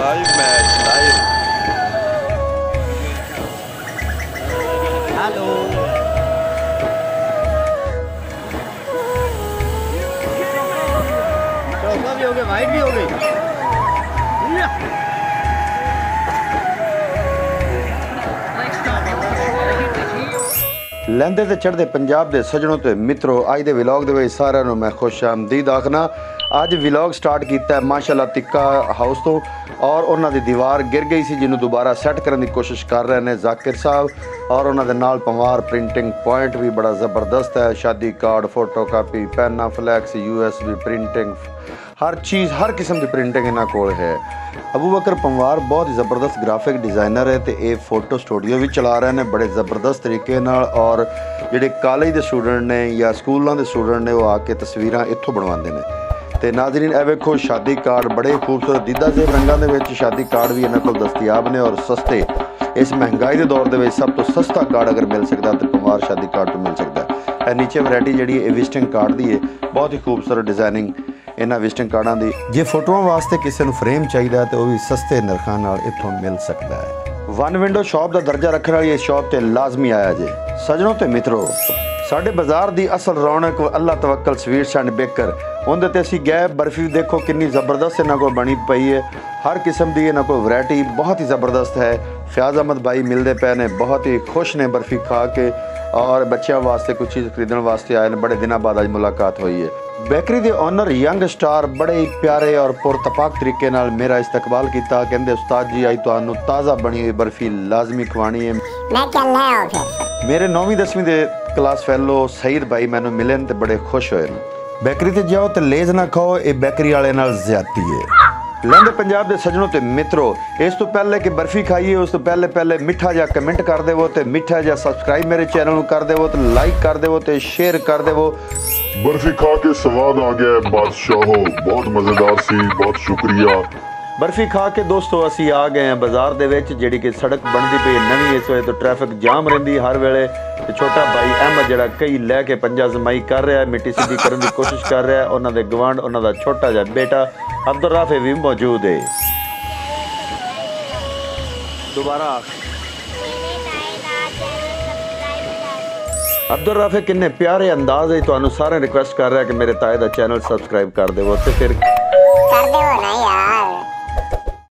Live match live. Hello चौका भी हो गया, वाइट भी हो गई। लैंदे ते चढ़दे पंजाब दे सजनों ते मित्रों, अज दे व्लॉग दे विच सारिआं नूं मैं खुश आमदीद आखना। अज व्लॉग स्टार्ट कीता है माशाअल्लाह तिक्का हाउस तो, और उन्हां दी दीवार गिर गई सी जिन्हों दोबारा सैट करने की कोशिश कर रहे हैं जाकिर साहब, और उन्हां दे नाल पंवार प्रिंटिंग पॉइंट भी बड़ा ज़बरदस्त है। शादी कार्ड, फोटो कापी, पैना, फ्लैक्स, USB प्रिंटिंग, हर चीज़ हर किस्म की प्रिंटिंग इन्हां कोल है। अबू बकर पंवार बहुत ही ज़बरदस्त ग्राफिक डिज़ाइनर है, तो ये फोटो स्टूडियो भी चला रहे हैं बड़े ज़बरदस्त तरीके नाल, और जिहड़े कॉलेज के स्टूडेंट ने या स्कूलों के स्टूडेंट ने वो आके तस्वीरां इत्थों बनवाते हैं। तो नाज़रीन ए वेखो शादी कार्ड बड़े खूबसूरत दीदा जेब रंगों के विच शादी कार्ड भी इन्हां कोल दस्तियाब ने, और सस्ते। इस महंगाई के दौर के सब तो सस्ता कार्ड अगर मिल सकता तो पंवार शादी कार्ड तो मिल सकता है। नीचे वैरायटी जी विजिटिंग कार्ड की है, बहुत ही खूबसूरत डिजाइनिंग इन्हां विजिटिंग कार्डां दी। जे फोटोआं वास्ते किसी को फ्रेम चाहिए तो वह भी सस्ते नरखां नाल इत्थों मिल सकता है। वन विंडो शॉप का दर्जा रखने वाली इस शॉप पर लाजमी आया जे। सजनों ते मित्रों, साडे बाजार की असल रौनक अल्लाह तवक्कल स्वीट्स एंड बेकर, उनके ते असीं गए। बर्फी देखो कितनी ज़बरदस्त इन्हां कोल बनी पई है, हर किस्म की इन्हां कोल वैरायटी बहुत ही ज़बरदस्त है। फयाज अहमद भाई मिलते पे ने, बहुत ही खुश ने बर्फी खा के, और बच्चों वास्ते कुछ चीज़ खरीदने वास्ते आए ने। बड़े दिनों बाद आज मुलाकात हुई है। बेकरी के ओनर यंग स्टार बड़े ही प्यारे और पुरतपाक तरीके नाल मेरा इस्तकबाल किया। कहते उस्ताद जी आज तुहानू ताज़ा बनी हुई बर्फी लाजमी खवानी है। मैं चल रहा हूं फिर। मेरे 9वीं 10वीं के क्लास फैलो सईद भाई मैनू मिले तो बड़े खुश होए। बेकरी ते जाओ तो लेज ना खाओ, ये बेकरी वाले नाल ज़्यादती है। लैंदे पंजाब के सजनों ते मित्रों, इस तो पहले कि बर्फी खाइए उस तो पहले मिठा जा कमेंट कर देवो, तो मिठा जा सब्सक्राइब मेरे चैनल को कर देवो, तो लाइक कर देवो, तो शेयर कर देवो। बर्फी खा के स्वाद आ गया बादशाहो, बहुत मजेदार सी, बहुत शुक्रिया। बर्फी खा के दोस्तों असी आ गए हैं बाजार दे विच, जिहड़ी कि सड़क बनती पई नवीं, इस वजह तो ट्रैफिक जाम रहिंदी हर वेले। ते छोटा भाई अहमद जिहड़ा कई लैके पंजा जमाई कर रहा है, मिट्टी सीधी करने की कोशिश कर रहा है। उन्हां दे गवांढ उन्हां दा छोटा जिहा बेटा अब्दुल राफे भी मौजूद है। दोबारा अब्दुल राफे किन्ने प्यारे अंदाज है, तुहानू सारे रिक्वेस्ट कर रहा है कि मेरे ताए दा चैनल सबसक्राइब कर देवो, ते फिर कर दे